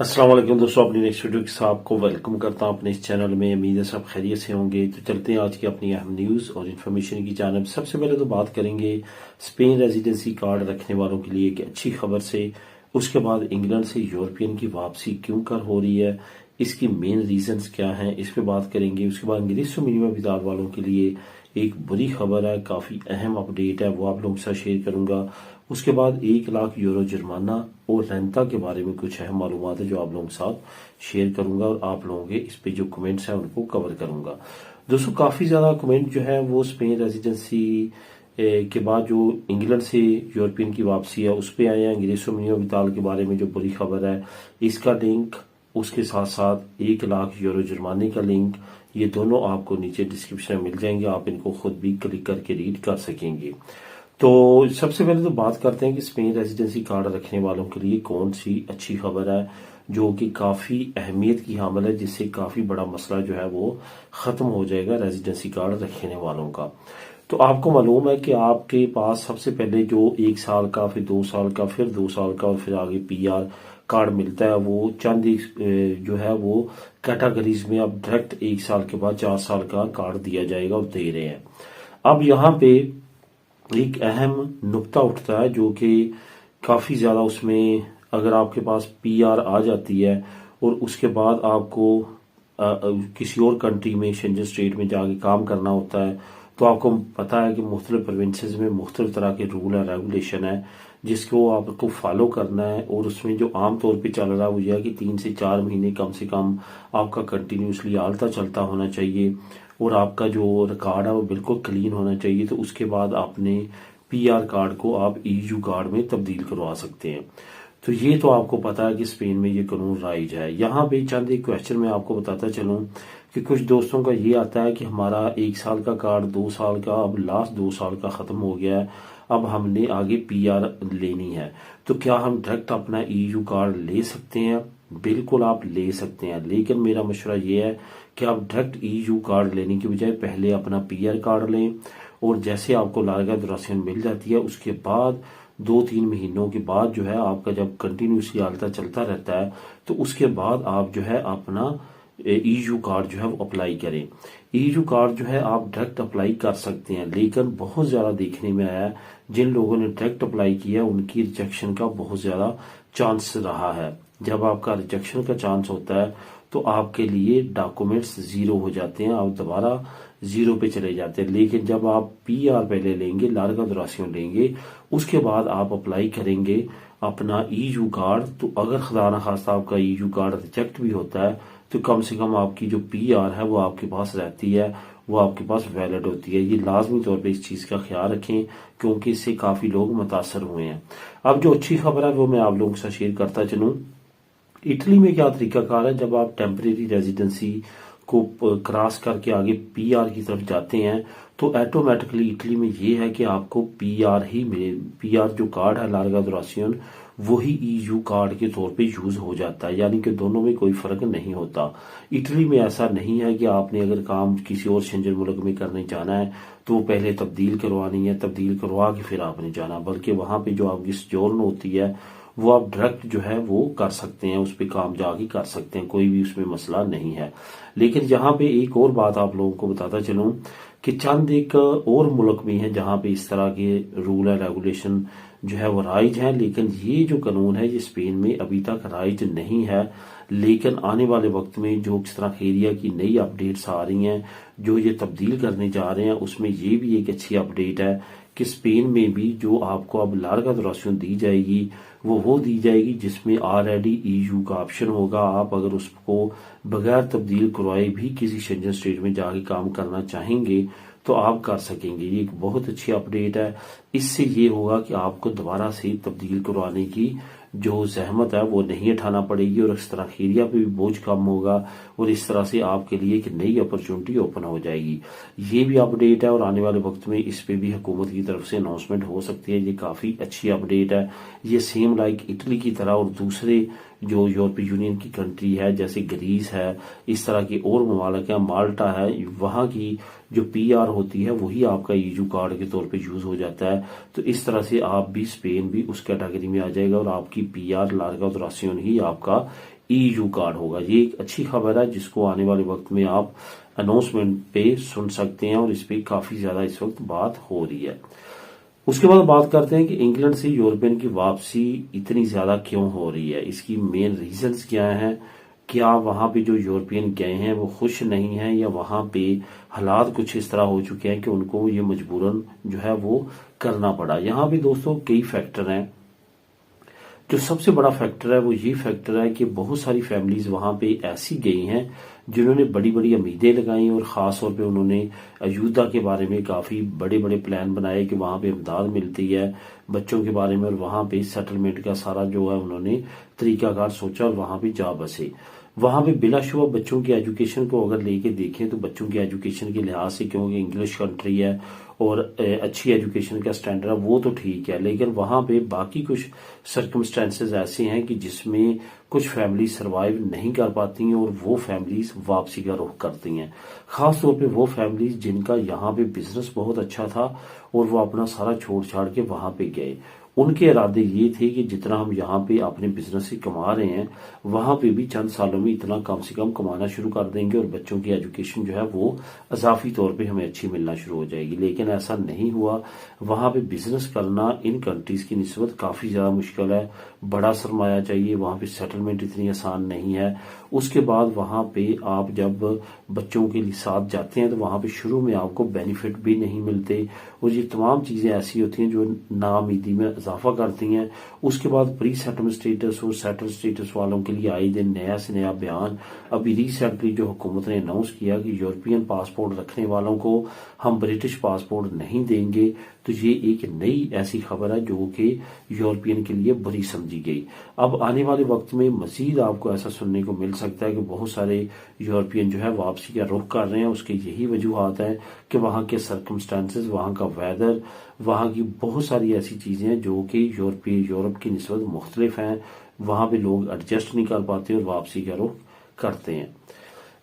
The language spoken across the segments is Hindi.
अस्सलाम वालेकुम दोस्तों, अपनी नेक्स्ट वीडियो के साथ आपको वेलकम करता हूं अपने इस चैनल में। उम्मीद है सब खैरियत से होंगे। तो चलते हैं आज की अपनी अहम न्यूज़ और इन्फॉर्मेशन की जानिब। सबसे पहले तो बात करेंगे स्पेन रेजिडेंसी कार्ड रखने वालों के लिए एक अच्छी खबर से। उसके बाद इंग्लैंड से यूरोपियन की वापसी क्यों कर हो रही है, इसकी मेन रीजंस क्या हैं, इस पे बात करेंगे। उसके बाद इंग्लिश मिनिमम विदार वालों के लिए एक बुरी खबर है, काफ़ी अहम अपडेट है, वो आप लोगों के साथ शेयर करूंगा। उसके बाद 1 लाख यूरो जुर्माना और रेंता के बारे में कुछ अहम मालूमात है जो आप लोगों के साथ शेयर करूंगा, और आप लोगों के इस पे जो कमेंट्स हैं उनको कवर करूंगा। दोस्तों, काफ़ी ज़्यादा कमेंट जो है वो स्पेन रेजिडेंसी के बाद जो इंग्लैंड से यूरोपियन की वापसी है उस पर आए हैं। अंग्रेसो मिनिमम विताल के बारे में जो बुरी खबर है, इसका लिंक, उसके साथ साथ 1 लाख यूरो जुर्माने का लिंक, ये दोनों आपको नीचे डिस्क्रिप्शन में मिल जाएंगे। आप इनको खुद भी क्लिक करके रीड कर सकेंगे। तो सबसे पहले तो बात करते हैं कि स्पेन रेजिडेंसी कार्ड रखने वालों के लिए कौन सी अच्छी खबर है जो कि काफ़ी अहमियत की हामिल है, जिससे काफ़ी बड़ा मसला जो है वो ख़त्म हो जाएगा रेजिडेंसी कार्ड रखने वालों का। तो आपको मालूम है कि आपके पास सबसे पहले जो 1 साल का, फिर 2 साल का, फिर 2 साल का और फिर आगे पीआर कार्ड मिलता है, वो चंद जो है वो कैटेगरीज में अब डायरेक्ट 1 साल के बाद 4 साल का कार्ड दिया जाएगा और दे रहे हैं। अब यहाँ पे एक अहम नुक्ता उठता है जो कि काफ़ी ज़्यादा, उसमें अगर आपके पास पीआर आ जाती है और उसके बाद आपको किसी और कंट्री में, शेंजन स्टेट में जाके काम करना होता है, तो आपको पता है कि मुख्तलिफ प्रोविंसेस में मुख्तलिफ तरह के रूल है, रेगुलेशन है, जिसको आपको फॉलो करना है। और उसमें जो आम तौर पे चल रहा है वो यह है कि 3 से 4 महीने कम से कम आपका कंटिन्यूसली आलता चलता होना चाहिए और आपका जो रिकॉर्ड है वो बिल्कुल क्लीन होना चाहिए। तो उसके बाद आपने पीआर कार्ड को आप ईयू कार्ड में तब्दील करवा सकते हैं। तो ये तो आपको पता है कि स्पेन में ये कानून राइज है। यहाँ पे चंद एक क्वेश्चन मैं आपको बताता चलूं कि कुछ दोस्तों का ये आता है कि हमारा 1 साल का कार्ड, 2 साल का, अब लास्ट 2 साल का खत्म हो गया है, अब हमने आगे पीआर लेनी है, तो क्या हम डायरेक्ट अपना ईयू कार्ड ले सकते हैं? बिल्कुल आप ले सकते हैं, लेकिन मेरा मशवरा ये है कि आप डायरेक्ट ईयू कार्ड लेने की बजाय पहले अपना पीआर कार्ड लें, और जैसे आपको लार्गा दुरासियन मिल जाती है उसके बाद 2-3 महीनों के बाद जो है आपका जब कंटिन्यूसली आलता चलता रहता है, तो उसके बाद आप जो है अपना ईयू कार्ड जो है वो अप्लाई करें। ईयू कार्ड जो है आप डायरेक्ट अप्लाई कर सकते हैं, लेकिन बहुत ज्यादा देखने में आया है जिन लोगों ने डायरेक्ट अप्लाई किया उनकी रिजेक्शन का बहुत ज्यादा चांस रहा है। जब आपका रिजेक्शन का चांस होता है तो आपके लिए डॉक्यूमेंट्स जीरो हो जाते हैं, आप दोबारा जीरो पे चले जाते हैं। लेकिन जब आप पीआर पहले लेंगे, लार्गा दुरासियों लेंगे, उसके बाद आप अप्लाई करेंगे अपना ईयू कार्ड, तो अगर खुदा न खास्ता आपका ईयू कार्ड रिजेक्ट भी होता है तो कम से कम आपकी जो पीआर है वो आपके पास रहती है, वो आपके पास वैलिड होती है। ये लाजमी तौर पे इस चीज का ख्याल रखें, क्योंकि इससे काफी लोग मुतासर हुए हैं। अब जो अच्छी खबर है वो मैं आप लोगों के साथ शेयर करता चलूं। इटली में क्या तरीकाकार है, जब आप टेम्परेरी रेजिडेंसी को क्रॉस करके आगे पीआर की तरफ जाते हैं तो ऑटोमेटिकली इटली में ये है कि आपको पीआर ही मिले। पीआर जो कार्ड है, लार्गा दुरासियन, वही ईयू कार्ड के तौर पे यूज हो जाता है, यानी कि दोनों में कोई फर्क नहीं होता। इटली में ऐसा नहीं है कि आपने अगर काम किसी और शेंजन मुल्क में करने जाना है तो वो पहले तब्दील करवानी है, तब्दील करवा के फिर आपने जाना, बल्कि वहां पे जो आपकी सोजोर्न होती है वो आप डायरेक्ट जो है वो कर सकते हैं, उस पर काम जाके कर सकते हैं, कोई भी उसमें मसला नहीं है। लेकिन यहाँ पे एक और बात आप लोगों को बताता चलूं कि चंद एक और मुल्क भी हैं जहाँ पे इस तरह के रूल है, रेगुलेशन जो है वो राइज है, लेकिन ये जो कानून है ये स्पेन में अभी तक राइज नहीं है। लेकिन आने वाले वक्त में जो इस तरह एरिया की नई अपडेट्स आ रही हैं, जो ये तब्दील करने जा रहे हैं, उसमें ये भी एक अच्छी अपडेट है कि स्पेन में भी जो आपको अब लार्गा दुरासियन दी जाएगी वो दी जाएगी जिसमें ऑलरेडी ईयू का ऑप्शन होगा। आप अगर उसको बगैर तब्दील करवाए भी किसी शेंजन स्टेट में जाके काम करना चाहेंगे तो आप कर सकेंगे। ये एक बहुत अच्छी अपडेट है। इससे ये होगा कि आपको दोबारा से तब्दील करवाने की जो जहमत है वो नहीं उठाना पड़ेगी, और इस तरह एरिया पे भी बोझ कम होगा, और इस तरह से आपके लिए एक नई अपॉर्चुनिटी ओपन हो जाएगी। ये भी अपडेट है और आने वाले वक्त में इस पे भी हुकूमत की तरफ से अनाउंसमेंट हो सकती है। ये काफी अच्छी अपडेट है। ये सेम लाइक इटली की तरह और दूसरे जो यूरोपीय यूनियन की कंट्री है जैसे ग्रीस है, इस तरह के और ममालिक है, माल्टा है, वहां की जो पीआर होती है वही आपका ईयू कार्ड के तौर पे यूज हो जाता है। तो इस तरह से आप भी, स्पेन भी उस कैटेगरी में आ जाएगा और आपकी पीआर लार्गा दुरासियन ही आपका EU कार्ड होगा। ये एक अच्छी खबर है जिसको आने वाले वक्त में आप अनाउंसमेंट पे सुन सकते हैं और इस पे काफी ज्यादा इस वक्त बात हो रही है। उसके बाद बात करते हैं कि इंग्लैंड से यूरोपियन की वापसी इतनी ज्यादा क्यों हो रही है, इसकी मेन रीजंस क्या हैं। क्या वहां पे जो यूरोपियन गए हैं वो खुश नहीं हैं, या वहां पे हालात कुछ इस तरह हो चुके हैं कि उनको ये मजबूरन जो है वो करना पड़ा। यहाँ पे दोस्तों कई फैक्टर हैं। जो सबसे बड़ा फैक्टर है वो ये फैक्टर है कि बहुत सारी फैमिलीज वहां पे ऐसी गई हैं जिन्होंने बड़ी बड़ी उम्मीदें लगाई और खास तौर पे उन्होंने अयोध्या के बारे में काफी बड़े बड़े प्लान बनाए कि वहां पे इमदाद मिलती है बच्चों के बारे में, और वहां पे सेटलमेंट का सारा जो है उन्होंने तरीकाकार सोचा और वहां पे जा बसे। वहां पे बिलाशुबा बच्चों की एजुकेशन को अगर लेके देखें तो बच्चों की एजुकेशन के लिहाज से, क्योंकि इंग्लिश कंट्री है और अच्छी एजुकेशन का स्टैंडर्ड है वो तो ठीक है, लेकिन वहां पे बाकी कुछ सर्कमस्टेंसेस ऐसे हैं कि जिसमें कुछ फैमिली सरवाइव नहीं कर पाती हैं और वो फैमिलीज वापसी का रुख करती हैं। खास तौर पे वो फैमिलीज जिनका यहाँ पे बिजनेस बहुत अच्छा था और वो अपना सारा छोड़ छाड़ के वहां पे गए। उनके इरादे ये थे कि जितना हम यहाँ पे अपने बिजनेस से कमा रहे हैं वहां पे भी चंद सालों में इतना कम से कम कमाना शुरू कर देंगे और बच्चों की एजुकेशन जो है वो अजाफी तौर पे हमें अच्छी मिलना शुरू हो जाएगी। लेकिन ऐसा नहीं हुआ। वहां पे बिजनेस करना इन कंट्रीज की निस्बत काफी ज्यादा मुश्किल है, बड़ा सरमाया चाहिए, वहां पे सेटलमेंट इतनी आसान नहीं है। उसके बाद वहां पे आप जब बच्चों के लिए साथ जाते हैं तो वहां पे शुरू में आपको बेनिफिट भी नहीं मिलते और ये तमाम चीजें ऐसी होती हैं जो नाउमीदी में इजाफा करती हैं। उसके बाद प्री सेटलमेंट स्टेटस और सेटल स्टेटस वालों के लिए आए दिन नया से नया बयान। अभी रिसेंटली जो हुकूमत ने अनाउंस किया कि यूरोपियन पासपोर्ट रखने वालों को हम ब्रिटिश पासपोर्ट नहीं देंगे, तो ये एक नई ऐसी खबर है जो कि यूरोपियन के लिए बुरी समझी गई। अब आने वाले वक्त में मजीद आपको ऐसा सुनने को मिल सकता है कि बहुत सारे यूरोपियन जो है वापसी का रुख कर रहे हैं। उसके यही वजूहत है कि वहां के सर्कमस्टांसेस, वहां का वेदर, वहां की बहुत सारी ऐसी चीजें हैं जो कि यूरोप की निस्बत मुख्तलिफ हैं। वहां पे लोग एडजस्ट नहीं कर पाते और वापसी का रुख करते हैं।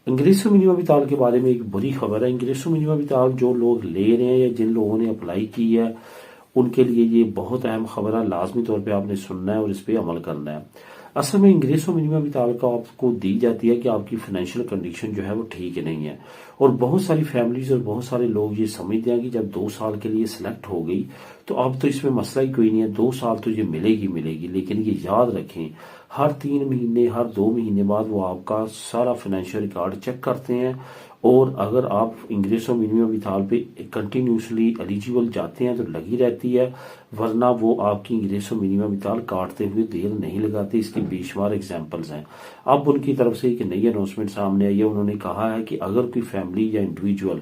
इंग्रेसो मिनिमम विताल के बारे में एक बुरी खबर है। इंग्रेसो मिनिमम विताल जो लोग ले रहे हैं या जिन लोगों ने अप्लाई की है उनके लिए ये बहुत अहम खबर है, लाजमी तौर पे आपने सुनना है और इस पे अमल करना है। असल में इंग्रेसो मिनिमम विताल का आपको दी जाती है कि आपकी फाइनेंशियल कंडीशन जो है वो ठीक नहीं है, और बहुत सारी फैमिलीज और बहुत सारे लोग ये समझते हैं कि जब 2 साल के लिए सिलेक्ट हो गई तो अब तो इसमें मसला ही कोई नहीं है, 2 साल तो ये मिलेगी मिलेगी। लेकिन ये याद रखें हर 3 महीने हर 2 महीने बाद वो आपका सारा फाइनेंशियल रिकॉर्ड चेक करते हैं, और अगर आप इंग्रेसो मिनिमम विताल पे कंटिन्यूसली एलिजिबल जाते हैं तो लगी रहती है, वरना वो आपकी इंग्रेसो मिनिमम विताल काटते हुए देर नहीं लगाते। इसके बेशुमार एग्जांपल्स हैं। अब उनकी तरफ से एक नई अनाउंसमेंट सामने आई है। उन्होंने कहा है कि अगर कोई फैमिली या इंडिविजुअल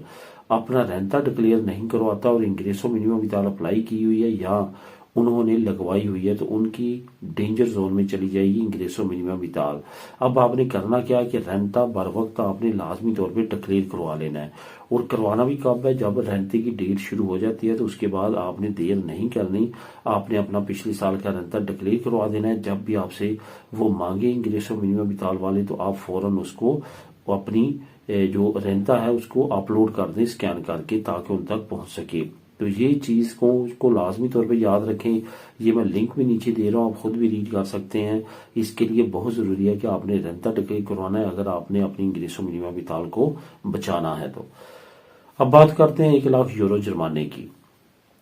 अपना रेंता डिक्लेयर नहीं करवाता और इंग्रेसो मिनिमम विताल अप्लाई की हुई है या उन्होंने लगवाई हुई है तो उनकी डेंजर जोन में चली जाएगी इंग्रेसो मिनिमम विताल। अब आपने करना क्या है कि रेंता बर वक्त आपने लाजमी तौर पे डिक्लेयर करवा लेना है, और करवाना भी कब है, जब रेंते की डेट शुरू हो जाती है तो उसके बाद आपने देर नहीं करनी। आपने अपना पिछले साल का रेंता डिक्लेयर करवा देना है। जब भी आपसे वो मांगे इंग्रेसो मिनिमम विताल वाले तो आप फौरन उसको अपनी जो रेंता है उसको अपलोड कर दें स्कैन करके, ताकि उन तक पहुंच सके। तो ये चीज को उसको लाजमी तौर पे याद रखें। ये मैं लिंक भी नीचे दे रहा हूँ, आप खुद भी रीड कर सकते हैं। इसके लिए बहुत जरूरी है कि आपने रेंता डिक्लेयर करवाना है अगर आपने अपनी इंग्रेसो मिनिमम विताल को बचाना है तो। अब बात करते हैं 1 लाख यूरो जुर्माने की।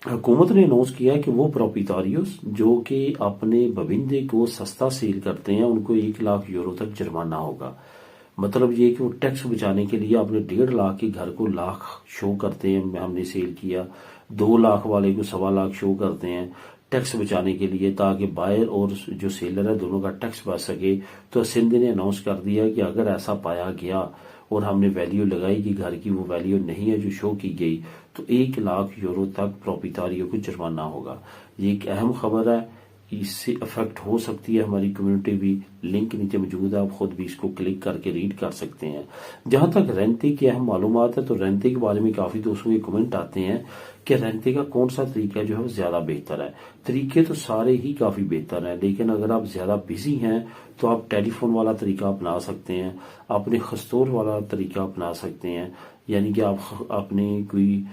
हुकूमत ने अनाउंस किया है कि वो प्रोपिटारियोस जो कि अपने बविंदे को सस्ता सेल करते हैं उनको 1 लाख यूरो तक जुर्माना होगा। मतलब ये कि वो टैक्स बचाने के लिए अपने 1.5 लाख के घर को लाख शो करते हैं, हमने सेल किया, 2 लाख वाले को 1.25 लाख शो करते हैं टैक्स बचाने के लिए, ताकि बायर और जो सेलर है दोनों का टैक्स बच सके। तो सिंध ने अनाउंस कर दिया कि अगर ऐसा पाया गया और हमने वैल्यू लगाई कि घर की वो वैल्यू नहीं है जो शो की गई, तो 1 लाख यूरो तक प्रोपिटारियों को जुर्माना होगा। ये एक अहम खबर है, इससे अफेक्ट हो सकती है हमारी कम्युनिटी भी। लिंक नीचे मौजूद है, आप खुद भी इसको क्लिक करके रीड कर सकते हैं। जहां तक रेंते की अहम मालूमात है तो रेंते के बारे में काफी दोस्तों के कमेंट आते हैं कि रेंते का कौन सा तरीका जो है वो ज्यादा बेहतर है। तरीके तो सारे ही काफी बेहतर हैं, लेकिन अगर आप ज्यादा बिजी हैं तो आप टेलीफोन वाला तरीका अपना सकते हैं, अपने खस्तूर वाला तरीका अपना सकते हैं, यानी कि आप अपने कोई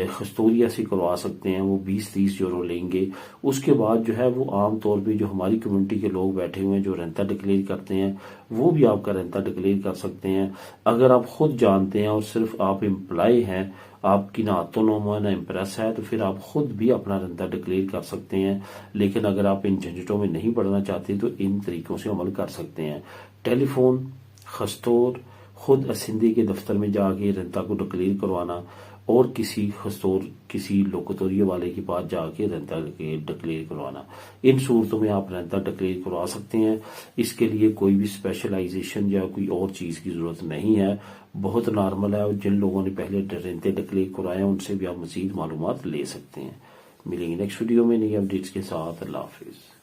खस्तूरिया से करवा सकते हैं। वो 20-30 यूरो लेंगे। उसके बाद जो है वो आम तौर पे जो हमारी कम्युनिटी के लोग बैठे हुए हैं जो रेंता डिक्लेयर करते हैं वो भी आपका रेंता डिक्लेयर कर सकते हैं। अगर आप खुद जानते हैं और सिर्फ आप एम्प्लॉय हैं, आपकी ना ऑटोनोमा ना इम्प्रेस है, तो फिर आप खुद भी अपना रेंता डिक्लेयर कर सकते हैं। लेकिन अगर आप इन झंझटों में नहीं पड़ना चाहते तो इन तरीकों से अमल कर सकते हैं। टेलीफोन, खस्तौर, खुद असिंदी के दफ्तर में जाके रेंता को डिक्लेयर करवाना और किसी खस्तौर किसी लोकतोरिया वाले के पास जाके रेंता डिक्लेयर करवाना, इन सूरतों में आप रेंता डिक्लेयर करवा सकते हैं। इसके लिए कोई भी स्पेशलाइजेशन या कोई और चीज़ की ज़रूरत नहीं है, बहुत नॉर्मल है। और जिन लोगों ने पहले रेंते डिक्लेयर करवाए हैं उनसे भी आप मज़ीद मालूमात ले सकते हैं। मिलेंगे नेक्स्ट वीडियो में नई अपडेट्स के साथ। अल्लाह हाफिज़।